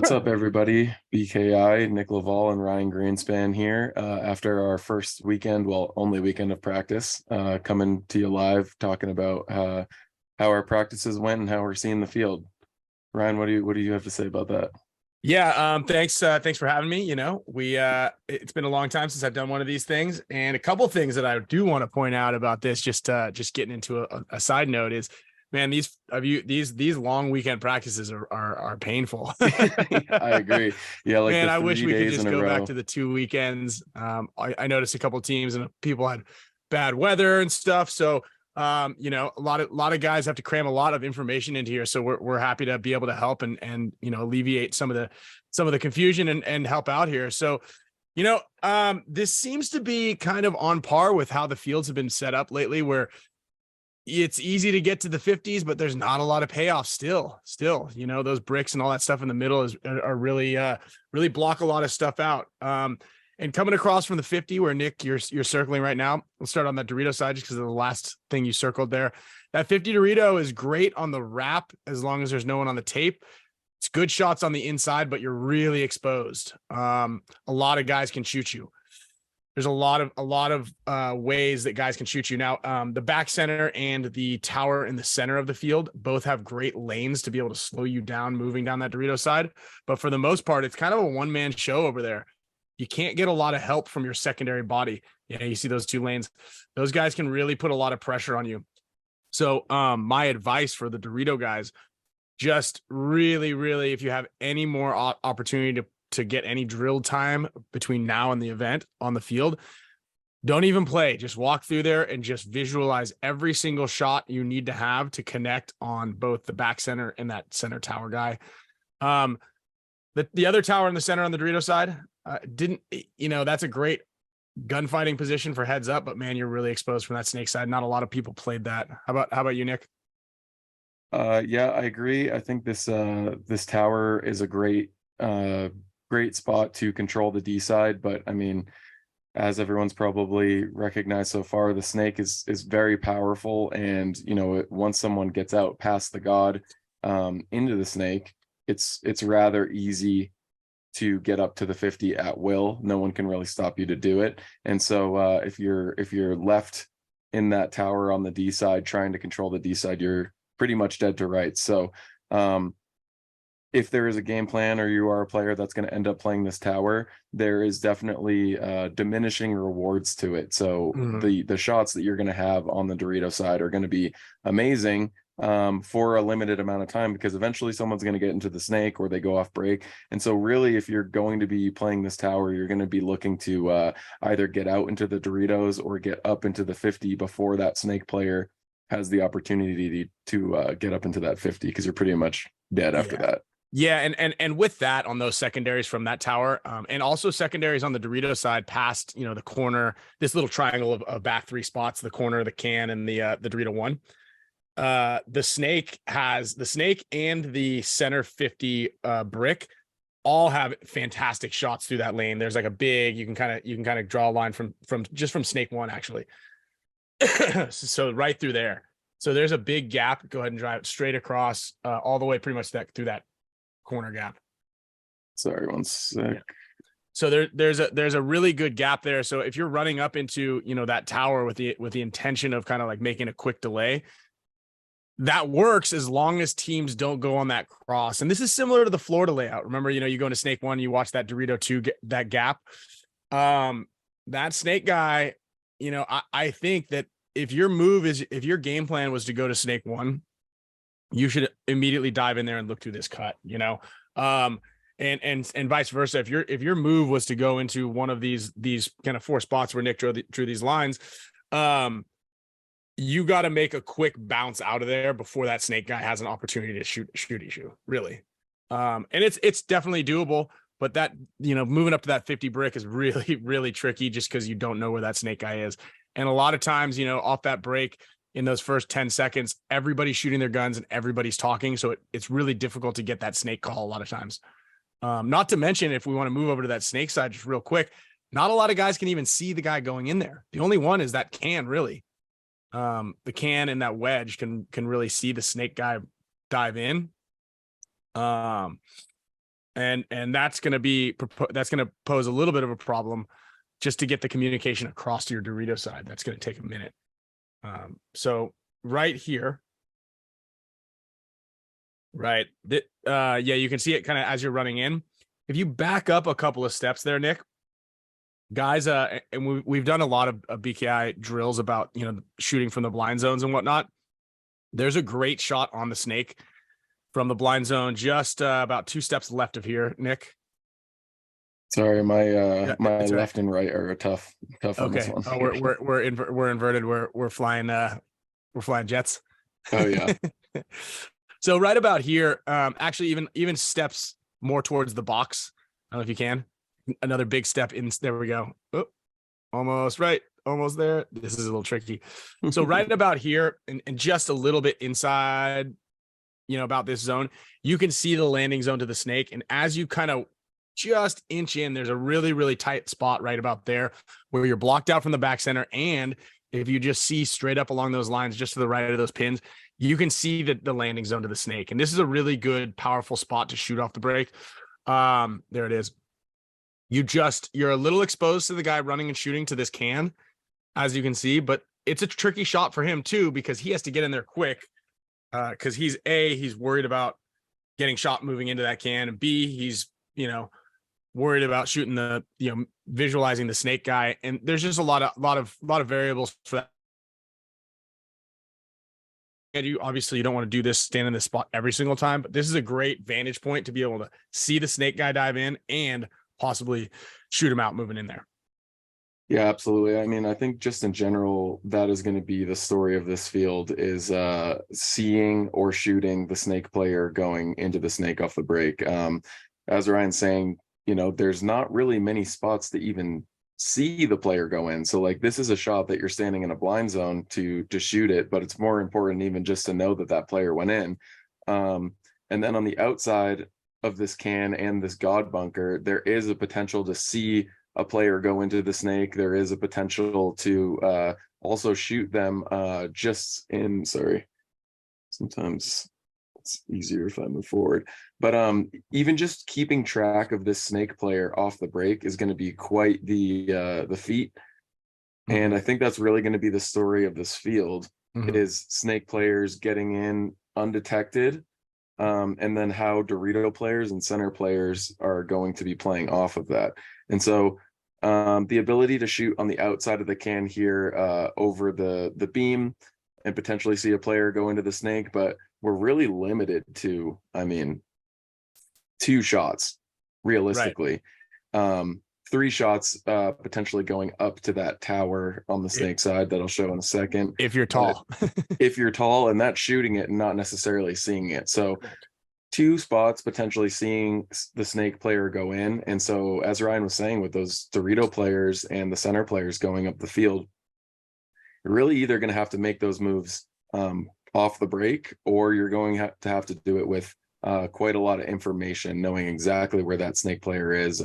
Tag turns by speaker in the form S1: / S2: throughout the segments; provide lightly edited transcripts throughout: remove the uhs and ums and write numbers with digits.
S1: What's up, everybody? BKI, Nick Leival, and Ryan Greenspan here. After our first weekend, well, only weekend of practice, coming to you live, talking about how our practices went and how we're seeing the field. Ryan, what do you have to say about that?
S2: Yeah, thanks for having me. It's been a long time since I've done one of these things, and a couple things that I do want to point out about this, just getting into a side note is, man, these long weekend practices are painful.
S1: I agree. Yeah, like
S2: Man,
S1: the
S2: I wish
S1: three
S2: we could
S1: days
S2: just
S1: in a
S2: go back
S1: row.
S2: to the 2 weekends. I noticed a couple teams and people had bad weather and stuff, so a lot of guys have to cram a lot of information into here. So we're happy to be able to help and alleviate some of the confusion and help out here. So, this seems to be kind of on par with how the fields have been set up lately, where it's easy to get to the 50s, but there's not a lot of payoff still, those bricks and all that stuff in the middle are really block a lot of stuff out. And coming across from the 50 where Nick, you're circling right now, we'll start on that Dorito side just because of the last thing you circled there. That 50 Dorito is great on the wrap as long as there's no one on the tape. It's good shots on the inside, but you're really exposed. A lot of guys can shoot you. There's a lot of ways that guys can shoot you. Now, the back center and the tower in the center of the field both have great lanes to be able to slow you down moving down that Dorito side. But for the most part, it's kind of a one-man show over there. You can't get a lot of help from your secondary body. Yeah, you see those two lanes. Those guys can really put a lot of pressure on you. So my advice for the Dorito guys, just really, really, if you have any more opportunity to get any drill time between now and the event on the field, don't even play. Just walk through there and just visualize every single shot you need to have to connect on both the back center and that center tower guy. The other tower in the center on the Dorito side, that's a great gunfighting position for heads up, but man, you're really exposed from that snake side. Not a lot of people played that. How about you, Nick?
S1: Yeah, I agree. I think this tower is a great spot to control the D side, but I mean, as everyone's probably recognized so far, the snake is very powerful, and once someone gets out past the god into the snake, it's rather easy to get up to the 50 at will. No one can really stop you to do it. And so if you're left in that tower on the D side trying to control the D side, you're pretty much dead to rights. So if there is a game plan or you are a player that's going to end up playing this tower, there is definitely diminishing rewards to it. So the shots that you're going to have on the Dorito side are going to be amazing for a limited amount of time, because eventually someone's going to get into the snake or they go off break. And so really, if you're going to be playing this tower, you're going to be looking to either get out into the Doritos or get up into the 50 before that snake player has the opportunity to get up into that 50, because you're pretty much dead after that.
S2: Yeah, and with that, on those secondaries from that tower, and also secondaries on the Dorito side past, the corner, this little triangle of back three spots, the corner, the can, and the Dorito one. The snake and the center 50 brick all have fantastic shots through that lane. There's like a big, you can kind of draw a line from snake one, actually. So right through there. So there's a big gap. Go ahead and drive it straight across, all the way pretty much through that corner gap.
S1: Sorry, one sec. Yeah.
S2: So there's a really good gap there. So if you're running up into that tower with the intention of kind of like making a quick delay, that works as long as teams don't go on that cross. And this is similar to the Florida layout. Remember, you go into snake one, you watch that Dorito two get that gap. That snake guy, I think that if your game plan was to go to snake one, you should immediately dive in there and look through this cut, and vice versa. If your move was to go into one of these kind of four spots where Nick drew these lines, you got to make a quick bounce out of there before that snake guy has an opportunity to shoot you, really. And it's definitely doable, but that, moving up to that 50 brick is really, really tricky just because you don't know where that snake guy is. And a lot of times, off that break in those first 10 seconds, everybody's shooting their guns and everybody's talking. So it's really difficult to get that snake call a lot of times. Not to mention, if we want to move over to that snake side just real quick, not a lot of guys can even see the guy going in there. The only one is that can, really. The can and that wedge can really see the snake guy dive in. And that's going to pose a little bit of a problem just to get the communication across to your Dorito side. That's going to take a minute. So right here, right, yeah, you can see it kind of as you're running in. If you back up a couple of steps there, Nick, guys, and we've done a lot of BKI drills about, you know, shooting from the blind zones and whatnot. There's a great shot on the snake from the blind zone, just about 2 steps left of here, Nick.
S1: Sorry, my my
S2: It's right.
S1: left and right are tough on this
S2: Okay.
S1: one.
S2: Oh, we're inverted. We're flying jets.
S1: Oh yeah.
S2: So right about here, actually even steps more towards the box. I don't know if you can. Another big step in. There we go. Oh, almost right. Almost there. This is a little tricky. So right about here and just a little bit inside, you know, about this zone, you can see the landing zone to the snake. And as you kind of just inch in, there's a really, really tight spot right about there where you're blocked out from the back center. And if you just see straight up along those lines, just to the right of those pins, you can see the landing zone to the snake. And this is a really good, powerful spot to shoot off the break. There it is. You're a little exposed to the guy running and shooting to this can, as you can see, but it's a tricky shot for him too, because he has to get in there quick. Because he's worried about getting shot moving into that can, and B, he's, you know, worried about shooting the, you know, visualizing the snake guy. And there's just a lot of variables for that. And you don't want to do this, stand in this spot every single time, but this is a great vantage point to be able to see the snake guy dive in and possibly shoot him out moving in there.
S1: Yeah, absolutely. I mean, I think just in general, that is going to be the story of this field, is seeing or shooting the snake player going into the snake off the break. As Ryan's saying, you know, there's not really many spots to even see the player go in. So like, this is a shot that you're standing in a blind zone to shoot it, but it's more important even just to know that that player went in. And then on the outside of this can and this God bunker, there is a potential to see a player go into the snake. There is a potential to also shoot them sometimes it's easier if I move forward, but even just keeping track of this snake player off the break is going to be quite the feat. And I think that's really going to be the story of this field, is snake players getting in undetected, and then how Dorito players and center players are going to be playing off of that. And so the ability to shoot on the outside of the can here, over the beam, and potentially see a player go into the snake, but we're really limited to, I mean, 2 shots realistically. Right. 3 shots potentially going up to that tower on the snake side that I'll show in a second.
S2: If you're tall.
S1: If you're tall, and that's shooting it and not necessarily seeing it. So 2 spots potentially seeing the snake player go in. And so, as Ryan was saying, with those Dorito players and the center players going up the field, you're really either going to have to make those moves off the break, or you're going to have to do it with quite a lot of information, knowing exactly where that snake player is,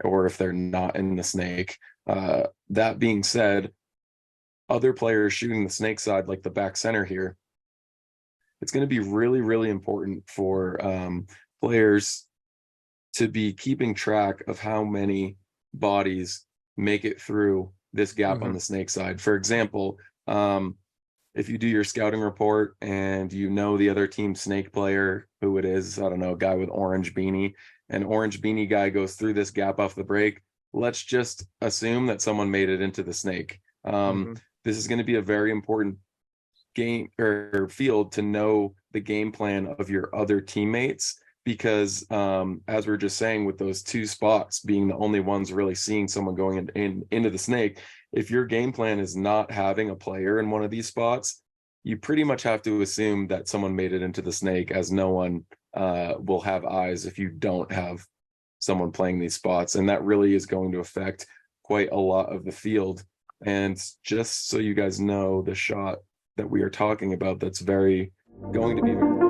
S1: or if they're not in the snake. That being said, other players shooting the snake side, like the back center here, it's going to be really, really important for players to be keeping track of how many bodies make it through this gap on the snake side. For example, if you do your scouting report and you know the other team snake player, who it is, I don't know, a guy with orange beanie, and orange beanie guy goes through this gap off the break, let's just assume that someone made it into the snake. This is going to be a very important game or field to know the game plan of your other teammates, because as we are just saying, with those 2 spots being the only ones really seeing someone going into the snake, if your game plan is not having a player in one of these spots, you pretty much have to assume that someone made it into the snake, as no one will have eyes if you don't have someone playing these spots. And that really is going to affect quite a lot of the field. And just so you guys know, the shot that we are talking about, that's going to be very